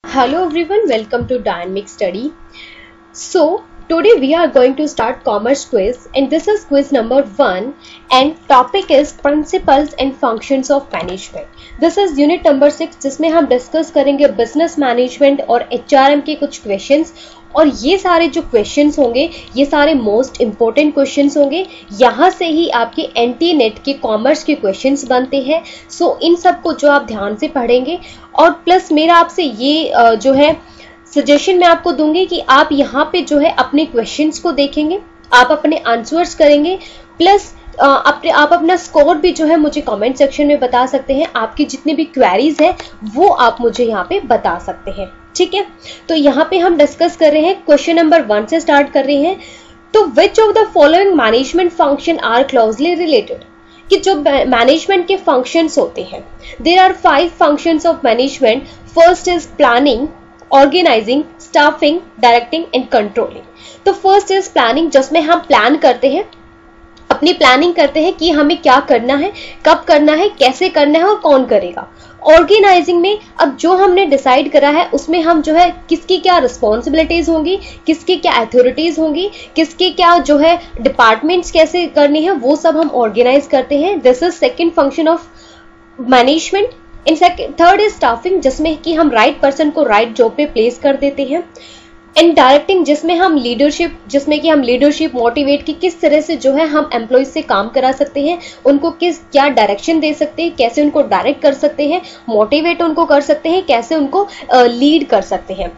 Hello everyone, welcome to Dynamic Study. So today we are going to start commerce quiz and this is quiz number 1 and topic is principles and functions of management. This is unit number 6 जिसमें हम discuss करेंगे business management और HRM के कुछ questions और ये सारे जो क्वेश्चंस होंगे ये सारे मोस्ट इंपॉर्टेंट क्वेश्चंस होंगे। यहाँ से ही आपके एनटी नेट के कॉमर्स के क्वेश्चंस बनते हैं। सो इन सब को जो आप ध्यान से पढ़ेंगे और प्लस मेरा आपसे ये जो है सजेशन मैं आपको दूंगी कि आप यहाँ पे जो है अपने क्वेश्चंस को देखेंगे, आप अपने आंसर्स करेंगे, प्लस आप अपना स्कोर भी जो है मुझे कमेंट सेक्शन में बता सकते हैं। आपकी जितनी भी क्वेरीज है वो आप मुझे यहाँ पे बता सकते हैं, ठीक है। तो यहाँ पे हम डिस्कस कर रहे हैं, क्वेश्चन नंबर 1 से स्टार्ट कर रहे हैं। तो which of the following management function are closely related, कि जो मैनेजमेंट के फंक्शंस होते हैं, there are 5 functions of management. First is planning, organising, staffing, directing and controlling. तो फर्स्ट इज प्लानिंग, जिसमें हम प्लान करते हैं, अपनी प्लानिंग करते हैं कि हमें क्या करना है, कब करना है, कैसे करना है और कौन करेगा। ऑर्गेनाइजिंग में अब जो हमने डिसाइड करा है उसमें हम जो है किसकी क्या रिस्पॉन्सिबिलिटीज होंगी, किसकी क्या अथॉरिटीज होंगी, किसके क्या जो है डिपार्टमेंट्स कैसे करनी है, वो सब हम ऑर्गेनाइज करते हैं। This is second function of management. In third is staffing, जिसमें कि हम राइट पर्सन को राइट जॉब पे प्लेस कर देते हैं। एंड डायरेक्टिंग, जिसमें हम लीडरशिप मोटिवेट की किस तरह से जो है हम एम्प्लॉयज से काम करा सकते हैं, उनको क्या डायरेक्शन दे सकते हैं, कैसे उनको डायरेक्ट कर सकते हैं, मोटिवेट उनको कर सकते हैं, कैसे उनको लीड कर सकते हैं।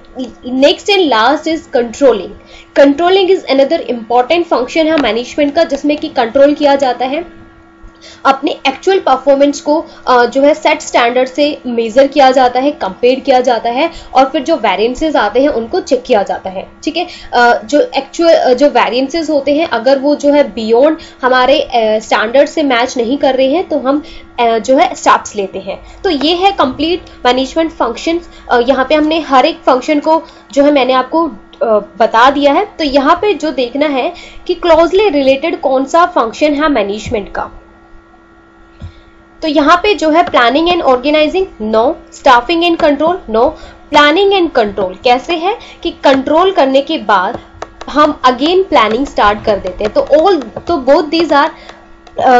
Next and last is controlling. Controlling is another important function है मैनेजमेंट का, जिसमें कि कंट्रोल किया जाता है, अपने एक्चुअल परफॉर्मेंस को जो है सेट स्टैंडर्ड से मेजर किया जाता है, कंपेयर किया जाता है और फिर जो वेरिएंसेस आते हैं उनको चेक किया जाता है, ठीक है। जो एक्चुअल जो वेरिएंसेस होते हैं अगर वो जो है बियॉन्ड हमारे स्टैंडर्ड से मैच नहीं कर रहे हैं तो हम जो है स्टेप्स लेते हैं। तो ये है कंप्लीट मैनेजमेंट फंक्शंस। यहाँ पे हमने हर एक फंक्शन को जो है मैंने आपको बता दिया है। तो यहाँ पे जो देखना है कि क्लोजली रिलेटेड कौन सा फंक्शन है मैनेजमेंट का। तो यहाँ पे जो है planning and organising no, staffing and control no. Planning and control कैसे है कि कंट्रोल करने के बाद हम अगेन प्लानिंग स्टार्ट कर देते हैं। तो बोथ दीज आर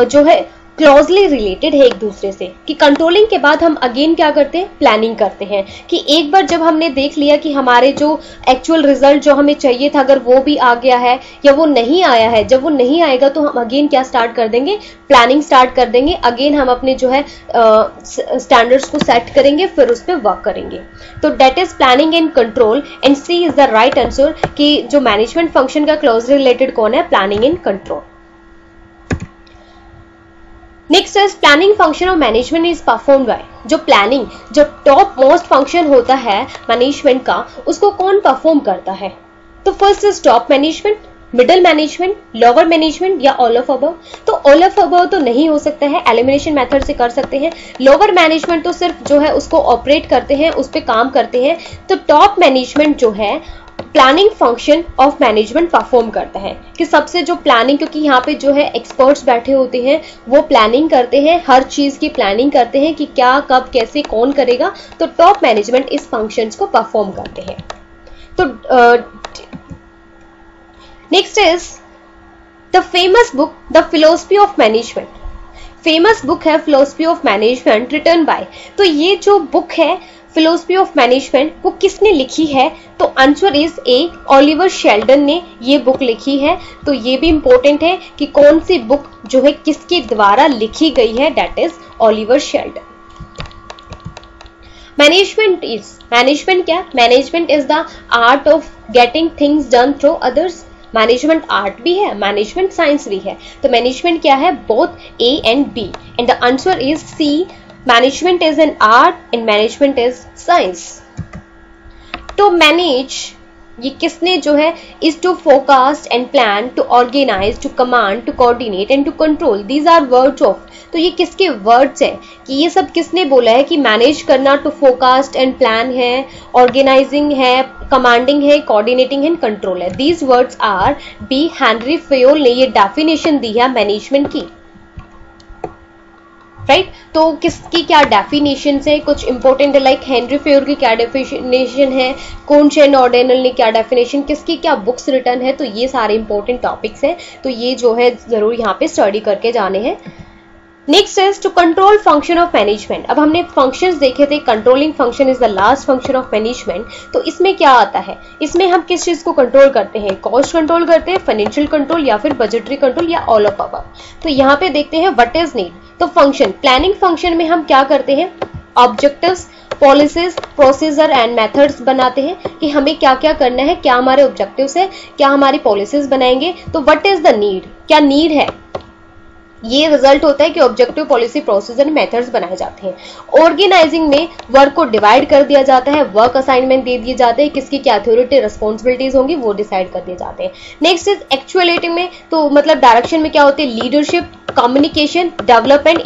जो है क्लोजली रिलेटेड है एक दूसरे से, कि कंट्रोलिंग के बाद हम अगेन क्या करते हैं, प्लानिंग करते हैं। कि एक बार जब हमने देख लिया कि हमारे जो एक्चुअल रिजल्ट जो हमें चाहिए था अगर वो भी आ गया है या वो नहीं आया है, जब वो नहीं आएगा तो हम अगेन क्या स्टार्ट कर देंगे, प्लानिंग स्टार्ट कर देंगे। अगेन हम अपने जो है स्टैंडर्ड्स को सेट करेंगे, फिर उस पर वर्क करेंगे। तो that is planning and control and C is the right answer कि जो मैनेजमेंट फंक्शन का क्लोजली रिलेटेड कौन है, planning and control. Next is planning function of management is perform by. जो प्लानिंग जो टॉप मोस्ट फंक्शन होता है management का, उसको कौन परफॉर्म करता है। तो first is top management, middle management, lower management या ऑल ऑफ अबव। तो ऑल ऑफ अबव तो नहीं हो सकता है, एलिमिनेशन मेथड से कर सकते हैं। लोअर मैनेजमेंट तो सिर्फ जो है उसको ऑपरेट करते हैं, उस पर काम करते हैं। तो टॉप मैनेजमेंट जो है planning function of management perform करता है, कि सबसे जो प्लानिंग, क्योंकि यहाँ पे जो है एक्सपर्ट्स बैठे होते हैं वो प्लानिंग करते हैं, हर चीज की प्लानिंग करते हैं कि क्या कब कैसे कौन करेगा। तो टॉप मैनेजमेंट इस फंक्शंस को परफॉर्म करते हैं। तो next is the famous book the philosophy of management. Famous book है philosophy of management written by. तो ये जो बुक है फिलोसफी ऑफ मैनेजमेंट वो किसने लिखी है, तो answer is a, Oliver Sheldon ने ये बुक लिखी है। तो ये भी इंपॉर्टेंट है कि कौन सी बुक जो है किसके द्वारा लिखी गई है, that is Oliver Sheldon. Management क्या, management is the art of getting things done through others. Management art भी है, मैनेजमेंट साइंस भी है। तो मैनेजमेंट क्या है, both A and B and the answer is C, management is an art and management is science. To manage ये किसने जो है, is to forecast and plan, to organise, to command, to coordinate and to control. These are words of. तो ये किसके words है कि ये सब किसने बोला है कि मैनेज करना, टू फोरकास्ट एंड प्लान है, ऑर्गेनाइजिंग है, कमांडिंग है, कोऑर्डिनेटिंग एंड कंट्रोल है। These words are be, Henri Fayol ने ये डेफिनेशन दी है मैनेजमेंट की। राइट तो किसकी क्या डेफिनेशन है, कुछ इंपॉर्टेंट है लाइक हेनरी फेयर की क्या डेफिनेशन है, कुर्न ऑर्डिनल ने क्या डेफिनेशन, किसकी क्या बुक्स रिटर्न है, तो ये सारे इंपॉर्टेंट टॉपिक्स हैं, तो ये जो है जरूर यहाँ पे स्टडी करके जाने हैं। Next is to control function of management. अब हमने फंक्शंस देखे थे, controlling function is the last function of management. तो इसमें क्या आता है, इसमें हम किस चीज को कंट्रोल करते हैं, कॉस्ट कंट्रोल करते हैं, फाइनेंशियल कंट्रोल या फिर बजटरी कंट्रोल या ऑल ऑफ अबव। तो यहाँ पे देखते हैं व्हाट इज नीड। तो फंक्शन, प्लानिंग फंक्शन में हम क्या करते हैं, objectives, policies, procedure and methods बनाते हैं कि हमें क्या क्या करना है, क्या हमारे ऑब्जेक्टिव्स है, क्या हमारी पॉलिसीज बनाएंगे। तो व्हाट इज द नीड, क्या नीड है, ये रिजल्ट होता है कि ऑब्जेक्टिव, पॉलिसी, प्रोसीजर, मेथड्स बनाए जाते हैं। ऑर्गेनाइजिंग में वर्क को डिवाइड कर दिया जाता है, वर्क असाइनमेंट दे दिए जाते हैं, किसकी क्या अथॉरिटी, रिस्पॉन्सिबिलिटीज होंगी वो डिसाइड कर दिए जाते हैं। नेक्स्ट इज एक्चुएटिंग में, तो मतलब डायरेक्शन में क्या होते हैं, leadership, communication, development,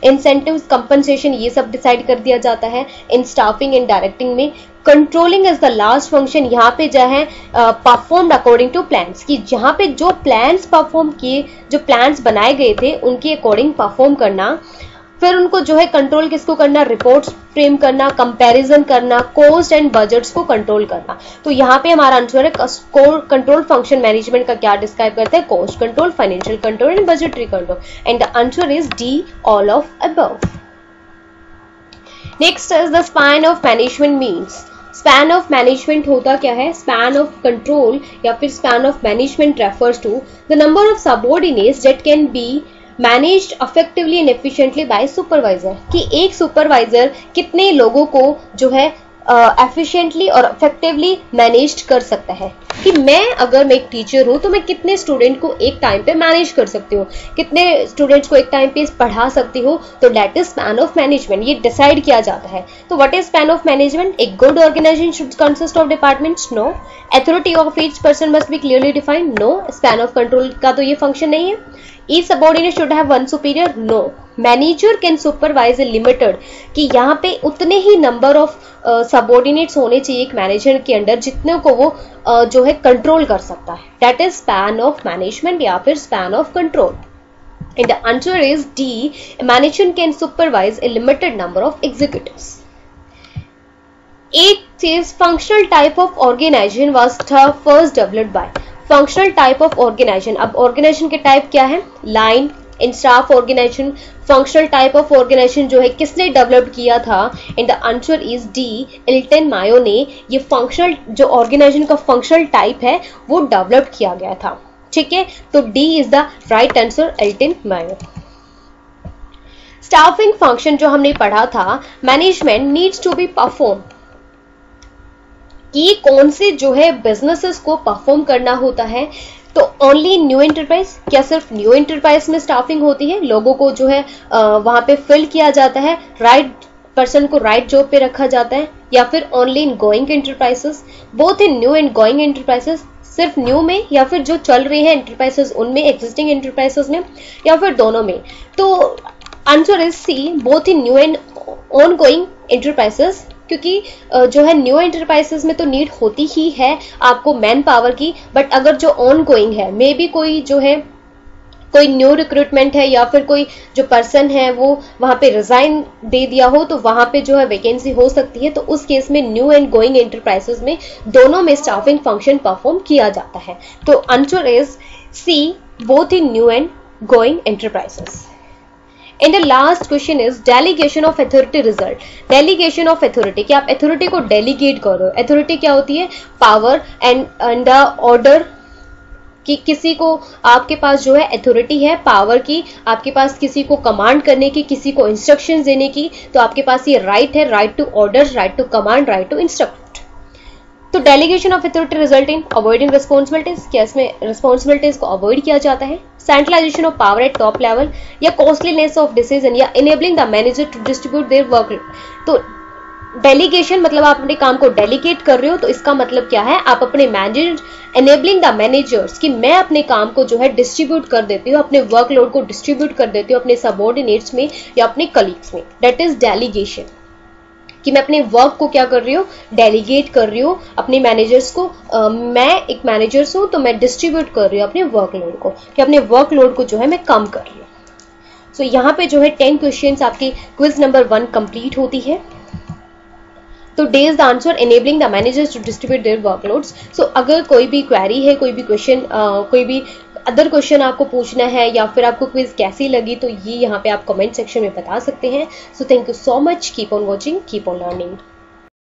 incentives, compensation, ये सब डिसाइड कर दिया जाता है। इन स्टाफिंग एंड डायरेक्टिंग में controlling is the last function, यहाँ पे जो है परफॉर्म्ड अकॉर्डिंग टू प्लान्स, कि जहाँ पे जो प्लान्स परफॉर्म किए, जो प्लान्स बनाए गए थे उनके अकॉर्डिंग परफॉर्म करना। फिर उनको जो है कंट्रोल किसको करना, रिपोर्ट्स फ्रेम करना, कंपैरिजन करना, कॉस्ट एंड बजट्स को कंट्रोल करना। तो यहाँ पे हमारा आंसर है कंट्रोल फंक्शन मैनेजमेंट का क्या डिस्क्राइब करते हैं, cost control, financial control and budgetary control, and the answer is D, all of above. Next is the span of management means. Span of management होता क्या है, स्पैन ऑफ कंट्रोल या फिर span of management refers to the number of subordinates that can be managed effectively and efficiently by supervisor, कि एक supervisor कितने लोगों को जो है एफिशिएंटली और इफेक्टिवली मैनेज कर सकता है, कि अगर मैं एक टीचर हूं तो मैं कितने स्टूडेंट को एक टाइम पे मैनेज कर सकती हूँ, कितने स्टूडेंट्स को एक टाइम पे पढ़ा सकती हूँ। तो that is span of management, ये डिसाइड किया जाता है। तो what is span of management, a good organisation should consist of departments, no. Authority of each person must be clearly defined, no. Span of control का तो ये function नहीं है। Each subordinate should have one superior, no. Manager can supervise a limited, कि यहाँ पे उतने ही number of subordinates होने चाहिए एक मैनेजर के अंडर जितने को वो जो है कंट्रोल कर सकता है। That is span of management या फिर span of control. And the answer is D, manager can supervise a limited number of executives. Eighth is functional type of organization was first developed by। Functional type of organisation, अब organisation के type क्या है, line in staff organisation. Functional type of organisation जो है किसने develop किया था, and the answer is D, Elton Mayo ने ये फंक्शनल जो ऑर्गेनाइजेशन का फंक्शनल टाइप है वो डेवलप किया गया था। ठीक है, तो D is the right answer, Elton Mayo. Staffing function जो हमने पढ़ा था, management needs to be perform, कि कौन से जो है बिजनेसेस को परफॉर्म करना होता है। तो ओनली न्यू एंटरप्राइज, क्या सिर्फ न्यू एंटरप्राइज में स्टाफिंग होती है, लोगों को जो है वहां पे फिल किया जाता है, राइट पर्सन को राइट जॉब पे रखा जाता है, या फिर only in going enterprises, both in new and going enterprises, सिर्फ न्यू में या फिर जो चल रही है एंटरप्राइजेस उनमें, एग्जिस्टिंग एंटरप्राइजेस में, या फिर दोनों में। तो answer is C, both in new and ongoing enterprises, क्योंकि जो है न्यू एंटरप्राइजेस में तो नीड होती ही है आपको मैन पावर की, बट अगर जो ऑन गोइंग है, मे बी कोई जो है कोई न्यू रिक्रूटमेंट है या फिर कोई जो पर्सन है वो वहां पे रिजाइन दे दिया हो, तो वहां पे जो है वैकेंसी हो सकती है। तो उस केस में न्यू एंड गोइंग एंटरप्राइजेस में दोनों में स्टाफिंग फंक्शन परफॉर्म किया जाता है। तो answer is C, both in new and going enterprises. And the last question is delegation of authority result. Delegation of authority, कि आप अथॉरिटी को डेलीगेट कर रहे हो। अथॉरिटी क्या होती है, पावर एंड द ऑर्डर, कि किसी को आपके पास जो है अथॉरिटी है पावर की, आपके पास किसी को कमांड करने की, किसी को इंस्ट्रक्शंस देने की, तो आपके पास ये राइट है, right to order, right to command, right to instruct. तो delegation of authority result in avoiding responsibilities, क्या इसमें रिस्पॉन्सिबिलिटीज को अवॉइड किया जाता है। Centralisation of power at top level, या कॉस्टलीनेस ऑफ डिसीजन, या enabling the manager to distribute their work. तो डेलीगेशन मतलब आप अपने काम को डेलीगेट कर रहे हो, तो इसका मतलब क्या है, आप अपने मैनेजर, एनेबलिंग द मैनेजर्स, कि मैं अपने काम को जो है डिस्ट्रीब्यूट कर देती हूँ, अपने वर्कलोड को डिस्ट्रीब्यूट कर देती हूँ अपने सबऑर्डिनेट्स में या अपने कलीग्स में। दैट इज डेलीगेशन, कि मैं अपने वर्क को क्या कर रही हूँ, डेलीगेट कर रही हूँ अपने मैनेजर्स को। मैं एक मैनेजर्स हूँ तो मैं डिस्ट्रीब्यूट कर रही हूँ अपने वर्कलोड को, कि अपने वर्कलोड को जो है मैं कम कर रही हूँ। सो यहाँ पे जो है 10 क्वेश्चंस आपके क्विज नंबर 1 कंप्लीट होती है। तो D is the answer enabling the managers to distribute their workloads. So अगर कोई भी क्वेरी है, कोई भी क्वेश्चन, कोई भी अदर क्वेश्चन आपको पूछना है या फिर आपको क्विज कैसी लगी, तो ये यहाँ पे आप कमेंट सेक्शन में बता सकते हैं। So thank you so much, keep on watching, keep on learning.